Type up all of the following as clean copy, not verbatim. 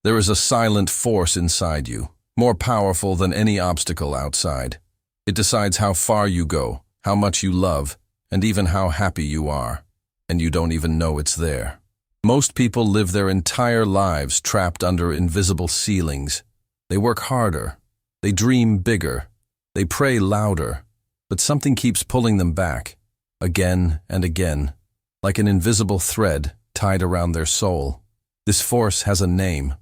There is a silent force inside you, more powerful than any obstacle outside. It decides how far you go, how much you love, and even how happy you are. And you don't even know it's there. Most people live their entire lives trapped under invisible ceilings. They work harder. They dream bigger. They pray louder. But something keeps pulling them back, again and again, like an invisible thread tied around their soul. This force has a name: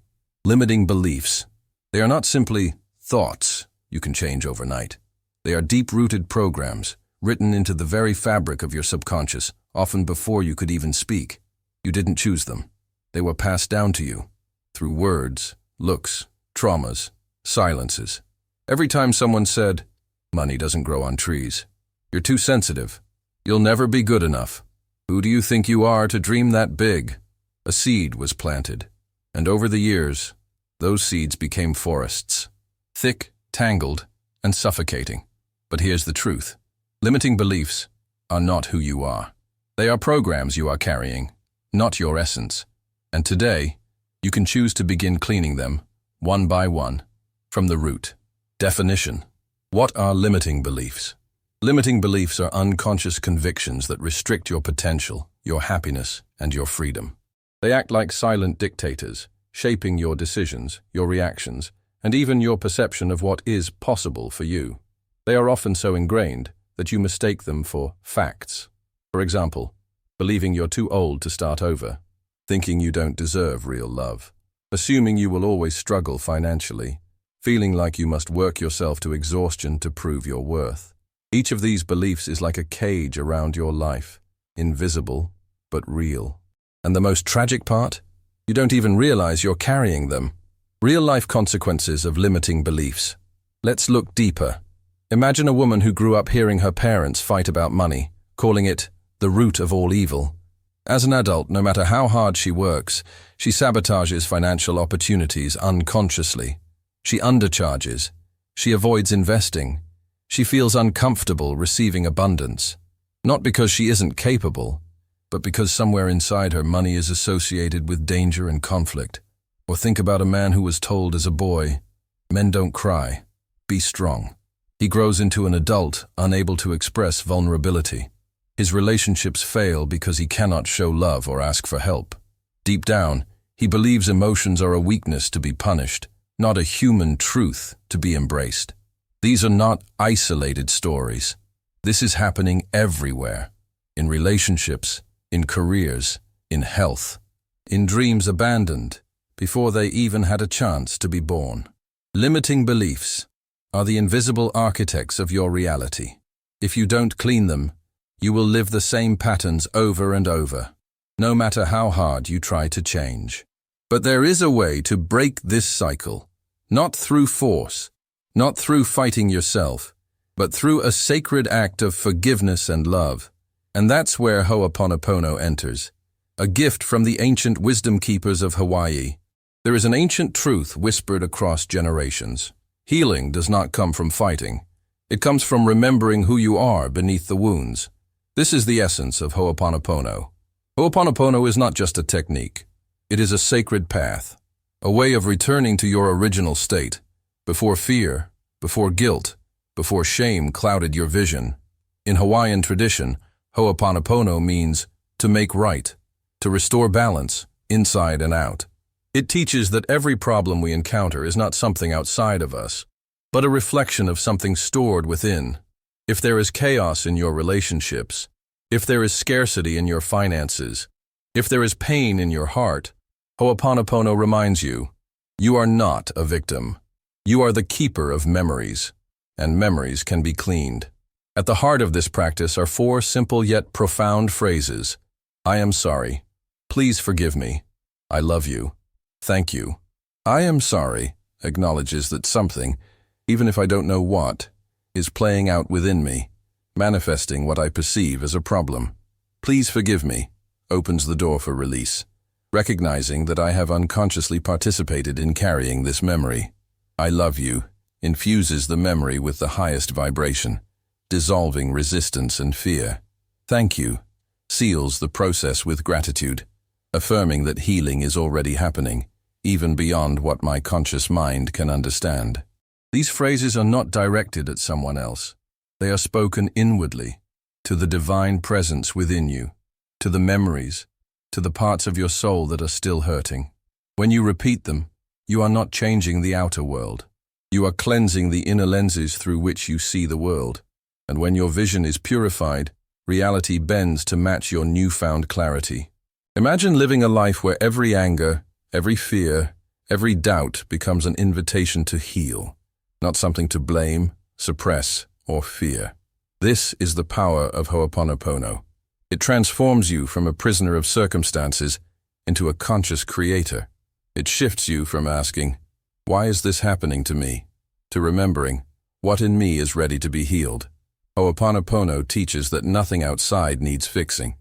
limiting beliefs. They are not simply thoughts you can change overnight. They are deep-rooted programs, written into the very fabric of your subconscious, often before you could even speak. You didn't choose them. They were passed down to you, through words, looks, traumas, silences. Every time someone said, "Money doesn't grow on trees. You're too sensitive. You'll never be good enough. Who do you think you are to dream that big?" A seed was planted, and over the years, those seeds became forests, thick, tangled, and suffocating. But here's the truth. Limiting beliefs are not who you are. They are programs you are carrying, not your essence. And today, you can choose to begin cleaning them, one by one, from the root. Definition. What are limiting beliefs? Limiting beliefs are unconscious convictions that restrict your potential, your happiness, and your freedom. They act like silent dictators, shaping your decisions, your reactions, and even your perception of what is possible for you. They are often so ingrained that you mistake them for facts. For example, believing you're too old to start over, thinking you don't deserve real love, assuming you will always struggle financially, feeling like you must work yourself to exhaustion to prove your worth. Each of these beliefs is like a cage around your life, invisible but real. And the most tragic part? You don't even realize you're carrying them. Real-life consequences of limiting beliefs. Let's look deeper. Imagine a woman who grew up hearing her parents fight about money, calling it the root of all evil. As an adult, no matter how hard she works, she sabotages financial opportunities unconsciously. She undercharges. She avoids investing. She feels uncomfortable receiving abundance. Not because she isn't capable, but because somewhere inside her money is associated with danger and conflict. Or think about a man who was told as a boy, "Men don't cry, be strong." He grows into an adult, unable to express vulnerability. His relationships fail because he cannot show love or ask for help. Deep down, he believes emotions are a weakness to be punished, not a human truth to be embraced. These are not isolated stories. This is happening everywhere. In relationships, in careers, in health, in dreams abandoned before they even had a chance to be born. Limiting beliefs are the invisible architects of your reality. If you don't clean them, you will live the same patterns over and over, no matter how hard you try to change. But there is a way to break this cycle, not through force, not through fighting yourself, but through a sacred act of forgiveness and love. And that's where Ho'oponopono enters, a gift from the ancient wisdom keepers of Hawaii. There is an ancient truth whispered across generations. Healing does not come from fighting. It comes from remembering who you are beneath the wounds. This is the essence of Ho'oponopono. Ho'oponopono is not just a technique. It is a sacred path, a way of returning to your original state, before fear, before guilt, before shame clouded your vision. In Hawaiian tradition, Ho'oponopono means to make right, to restore balance, inside and out. It teaches that every problem we encounter is not something outside of us, but a reflection of something stored within. If there is chaos in your relationships, if there is scarcity in your finances, if there is pain in your heart, Ho'oponopono reminds you, you are not a victim. You are the keeper of memories, and memories can be cleaned. At the heart of this practice are 4 simple yet profound phrases. I am sorry. Please forgive me. I love you. Thank you. I am sorry acknowledges that something, even if I don't know what, is playing out within me, manifesting what I perceive as a problem. Please forgive me opens the door for release, recognizing that I have unconsciously participated in carrying this memory. I love you infuses the memory with the highest vibration, dissolving resistance and fear. Thank you seals the process with gratitude, affirming that healing is already happening, even beyond what my conscious mind can understand. These phrases are not directed at someone else. They are spoken inwardly, to the divine presence within you, to the memories, to the parts of your soul that are still hurting. When you repeat them, you are not changing the outer world. You are cleansing the inner lenses through which you see the world. And when your vision is purified, reality bends to match your newfound clarity. Imagine living a life where every anger, every fear, every doubt becomes an invitation to heal, not something to blame, suppress, or fear. This is the power of Ho'oponopono. It transforms you from a prisoner of circumstances into a conscious creator. It shifts you from asking, "Why is this happening to me?" to remembering, "What in me is ready to be healed?" Ho'oponopono teaches that nothing outside needs fixing.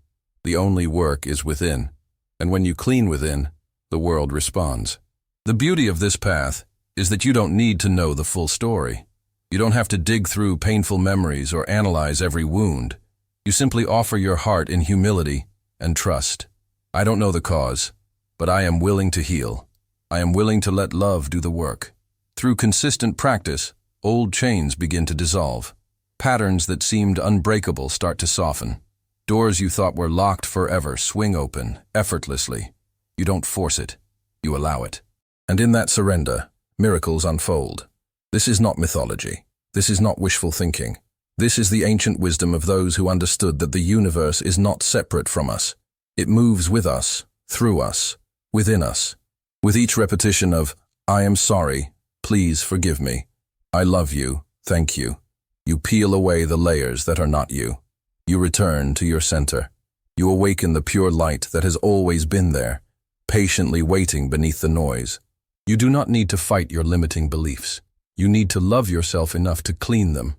The only work is within. And when you clean within, the world responds. The beauty of this path is that you don't need to know the full story. You don't have to dig through painful memories or analyze every wound. You simply offer your heart in humility and trust. I don't know the cause, but I am willing to heal. I am willing to let love do the work. Through consistent practice, old chains begin to dissolve. Patterns that seemed unbreakable start to soften. Doors you thought were locked forever swing open, effortlessly. You don't force it, you allow it. And in that surrender, miracles unfold. This is not mythology. This is not wishful thinking. This is the ancient wisdom of those who understood that the universe is not separate from us. It moves with us, through us, within us. With each repetition of, "I am sorry, please forgive me. I love you, thank you," you peel away the layers that are not you. You return to your center. You awaken the pure light that has always been there, patiently waiting beneath the noise. You do not need to fight your limiting beliefs. You need to love yourself enough to clean them.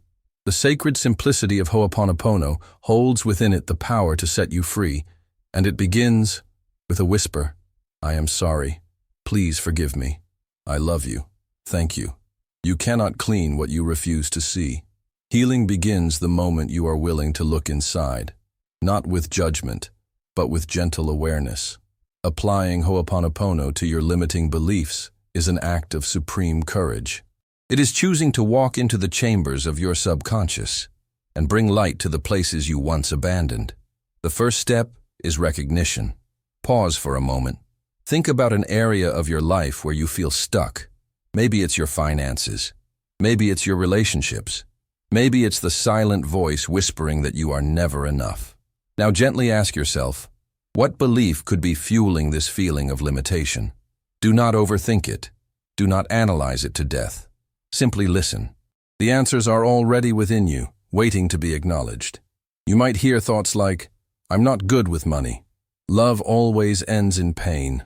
The sacred simplicity of Ho'oponopono holds within it the power to set you free, and it begins with a whisper, "I am sorry. Please forgive me. I love you. Thank you." You cannot clean what you refuse to see. Healing begins the moment you are willing to look inside, not with judgment, but with gentle awareness. Applying Ho'oponopono to your limiting beliefs is an act of supreme courage. It is choosing to walk into the chambers of your subconscious and bring light to the places you once abandoned. The first step is recognition. Pause for a moment. Think about an area of your life where you feel stuck. Maybe it's your finances. Maybe it's your relationships. Maybe it's the silent voice whispering that you are never enough. Now gently ask yourself, what belief could be fueling this feeling of limitation? Do not overthink it. Do not analyze it to death. Simply listen. The answers are already within you, waiting to be acknowledged. You might hear thoughts like, "I'm not good with money. Love always ends in pain.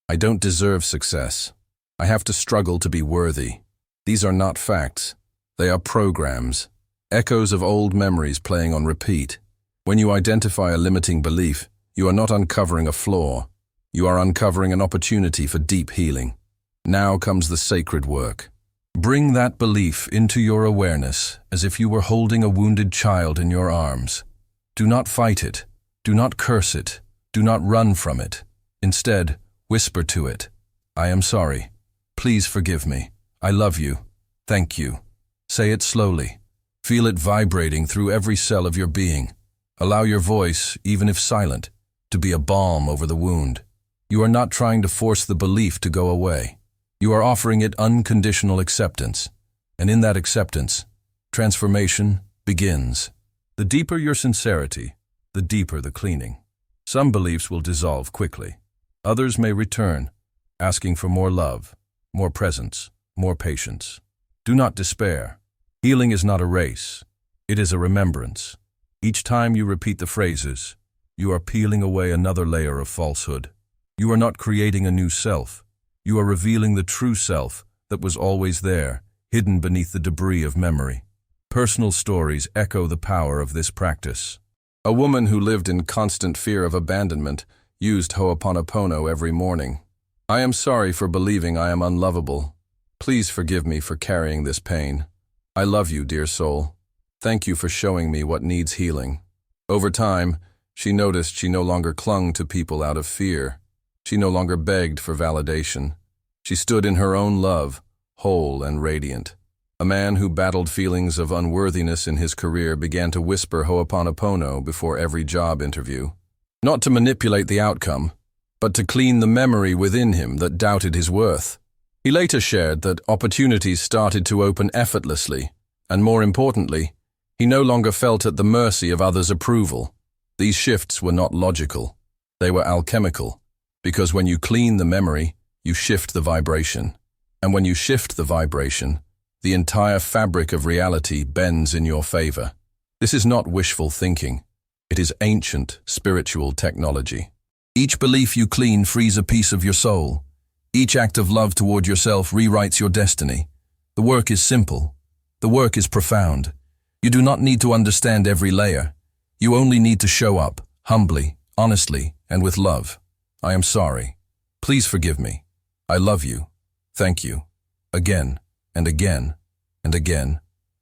I don't deserve success. I have to struggle to be worthy." These are not facts. They are programs, echoes of old memories playing on repeat. When you identify a limiting belief, you are not uncovering a flaw. You are uncovering an opportunity for deep healing. Now comes the sacred work. Bring that belief into your awareness as if you were holding a wounded child in your arms. Do not fight it. Do not curse it. Do not run from it. Instead, whisper to it, "I am sorry. Please forgive me. I love you. Thank you." Say it slowly. Feel it vibrating through every cell of your being. Allow your voice, even if silent, to be a balm over the wound. You are not trying to force the belief to go away. You are offering it unconditional acceptance. And in that acceptance, transformation begins. The deeper your sincerity, the deeper the cleaning. Some beliefs will dissolve quickly. Others may return, asking for more love, more presence, more patience. Do not despair. Healing is not a race. It is a remembrance. Each time you repeat the phrases, you are peeling away another layer of falsehood. You are not creating a new self. You are revealing the true self that was always there, hidden beneath the debris of memory. Personal stories echo the power of this practice. A woman who lived in constant fear of abandonment used Ho'oponopono every morning. "I am sorry for believing I am unlovable. Please forgive me for carrying this pain. I love you, dear soul. Thank you for showing me what needs healing." Over time, she noticed she no longer clung to people out of fear. She no longer begged for validation. She stood in her own love, whole and radiant. A man who battled feelings of unworthiness in his career began to whisper Ho'oponopono before every job interview. Not to manipulate the outcome, but to clean the memory within him that doubted his worth. He later shared that opportunities started to open effortlessly, and more importantly, he no longer felt at the mercy of others' approval. These shifts were not logical. They were alchemical, because when you clean the memory, you shift the vibration. And when you shift the vibration, the entire fabric of reality bends in your favor. This is not wishful thinking. It is ancient, spiritual technology. Each belief you clean frees a piece of your soul. Each act of love toward yourself rewrites your destiny. The work is simple. The work is profound. You do not need to understand every layer. You only need to show up, humbly, honestly, and with love. I am sorry. Please forgive me. I love you. Thank you. Again, and again, and again,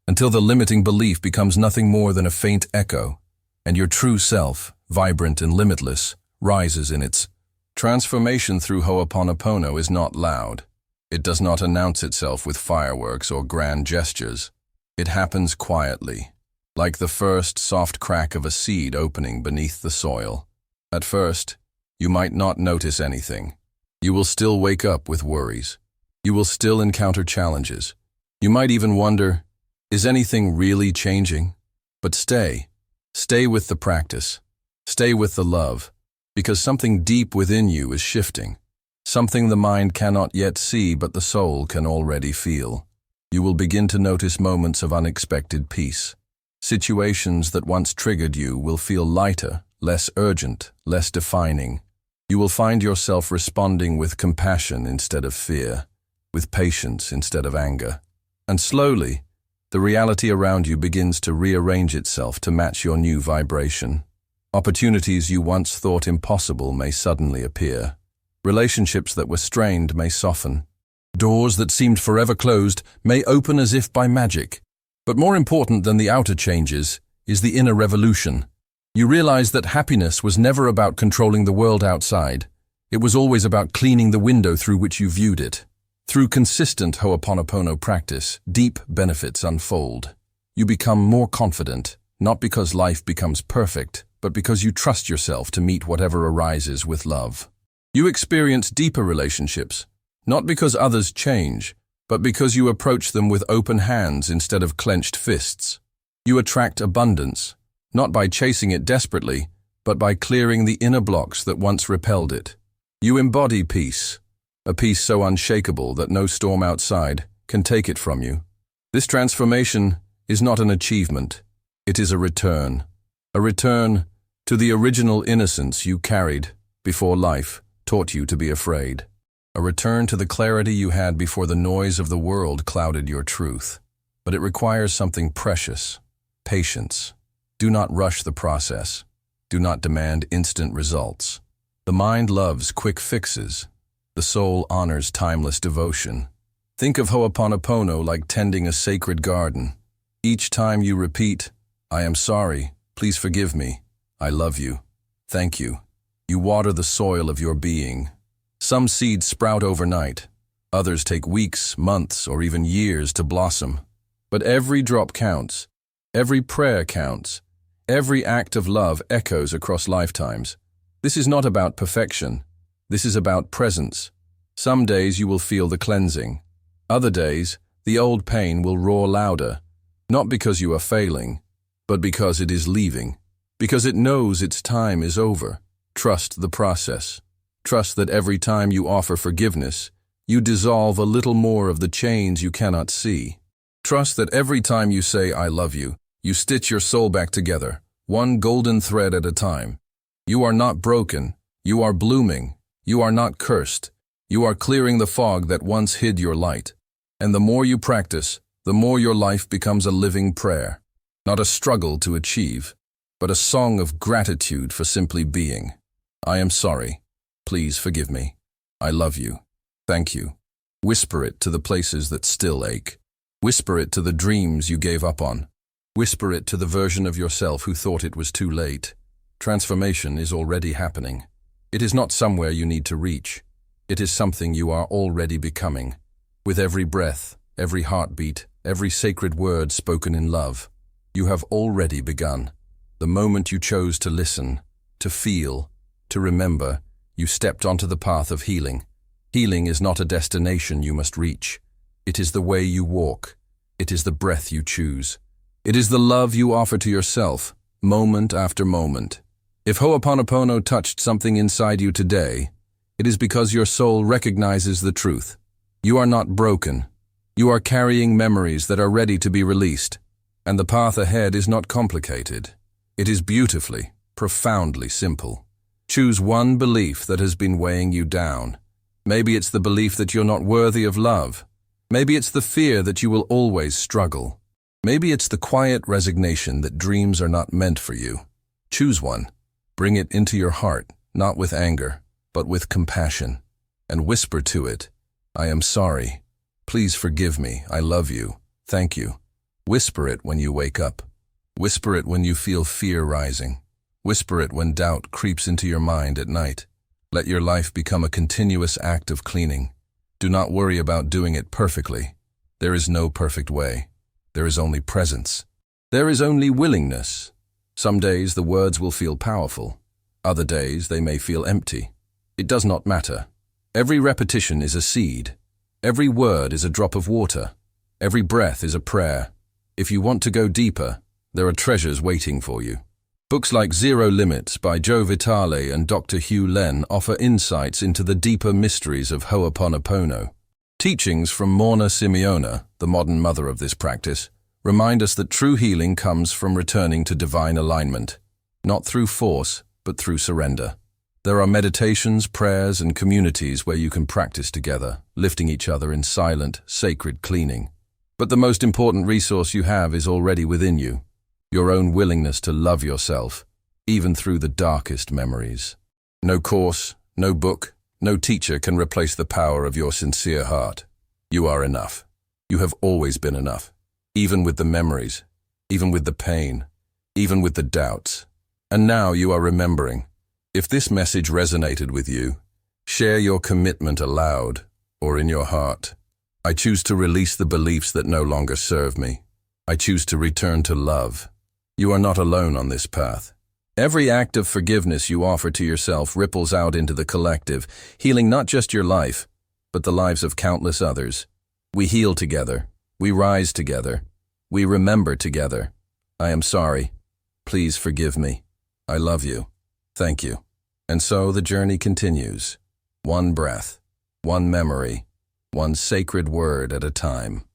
until the limiting belief becomes nothing more than a faint echo, and your true self, vibrant and limitless, rises in its transformation. Through Ho'oponopono is not loud. It does not announce itself with fireworks or grand gestures. It happens quietly, like the first soft crack of a seed opening beneath the soil. At first, you might not notice anything. You will still wake up with worries. You will still encounter challenges. You might even wonder, is anything really changing? But stay with the practice. Stay with the love, because something deep within you is shifting. Something the mind cannot yet see, but the soul can already feel. You will begin to notice moments of unexpected peace. Situations that once triggered you will feel lighter, less urgent, less defining. You will find yourself responding with compassion instead of fear, with patience instead of anger. And slowly, the reality around you begins to rearrange itself to match your new vibration. Opportunities you once thought impossible may suddenly appear. Relationships that were strained may soften. Doors that seemed forever closed may open as if by magic. But more important than the outer changes is the inner revolution. You realize that happiness was never about controlling the world outside. It was always about cleaning the window through which you viewed it. Through consistent Ho'oponopono practice, deep benefits unfold. You become more confident, not because life becomes perfect, but because you trust yourself to meet whatever arises with love. You experience deeper relationships, not because others change, but because you approach them with open hands instead of clenched fists. You attract abundance, not by chasing it desperately, but by clearing the inner blocks that once repelled it. You embody peace, a peace so unshakable that no storm outside can take it from you. This transformation is not an achievement. It is a return to the original innocence you carried before life taught you to be afraid. A return to the clarity you had before the noise of the world clouded your truth. But it requires something precious: patience. Do not rush the process. Do not demand instant results. The mind loves quick fixes. The soul honors timeless devotion. Think of Ho'oponopono like tending a sacred garden. Each time you repeat, I am sorry, please forgive me, I love you, thank you, you water the soil of your being. Some seeds sprout overnight. Others take weeks, months, or even years to blossom. But every drop counts. Every prayer counts. Every act of love echoes across lifetimes. This is not about perfection. This is about presence. Some days you will feel the cleansing. Other days, the old pain will roar louder, not because you are failing, but because it is leaving, because it knows its time is over. Trust the process. Trust that every time you offer forgiveness, you dissolve a little more of the chains you cannot see. Trust that every time you say, I love you, you stitch your soul back together, one golden thread at a time. You are not broken. You are blooming. You are not cursed. You are clearing the fog that once hid your light. And the more you practice, the more your life becomes a living prayer. Not a struggle to achieve, but a song of gratitude for simply being. I am sorry. Please forgive me. I love you. Thank you. Whisper it to the places that still ache. Whisper it to the dreams you gave up on. Whisper it to the version of yourself who thought it was too late. Transformation is already happening. It is not somewhere you need to reach. It is something you are already becoming. With every breath, every heartbeat, every sacred word spoken in love, you have already begun. The moment you chose to listen, to feel, to remember, you stepped onto the path of healing. Healing is not a destination you must reach. It is the way you walk. It is the breath you choose. It is the love you offer to yourself, moment after moment. If Ho'oponopono touched something inside you today, it is because your soul recognizes the truth. You are not broken. You are carrying memories that are ready to be released. And the path ahead is not complicated. It is beautifully, profoundly simple. Choose one belief that has been weighing you down. Maybe it's the belief that you're not worthy of love. Maybe it's the fear that you will always struggle. Maybe it's the quiet resignation that dreams are not meant for you. Choose one. Bring it into your heart, not with anger, but with compassion. And whisper to it, I am sorry. Please forgive me. I love you. Thank you. Whisper it when you wake up. Whisper it when you feel fear rising. Whisper it when doubt creeps into your mind at night. Let your life become a continuous act of cleaning. Do not worry about doing it perfectly. There is no perfect way. There is only presence. There is only willingness. Some days the words will feel powerful. Other days they may feel empty. It does not matter. Every repetition is a seed. Every word is a drop of water. Every breath is a prayer. If you want to go deeper, there are treasures waiting for you. Books like Zero Limits by Joe Vitale and Dr. Hugh Len offer insights into the deeper mysteries of Ho'oponopono. Teachings from Morna Simeona, the modern mother of this practice, remind us that true healing comes from returning to divine alignment, not through force, but through surrender. There are meditations, prayers, and communities where you can practice together, lifting each other in silent, sacred cleaning. But the most important resource you have is already within you. Your own willingness to love yourself, even through the darkest memories. No course, no book, no teacher can replace the power of your sincere heart. You are enough. You have always been enough, even with the memories, even with the pain, even with the doubts. And now you are remembering. If this message resonated with you, share your commitment aloud or in your heart. I choose to release the beliefs that no longer serve me. I choose to return to love. You are not alone on this path. Every act of forgiveness you offer to yourself ripples out into the collective, healing not just your life, but the lives of countless others. We heal together. We rise together. We remember together. I am sorry. Please forgive me. I love you. Thank you. And so the journey continues. One breath, one memory, one sacred word at a time.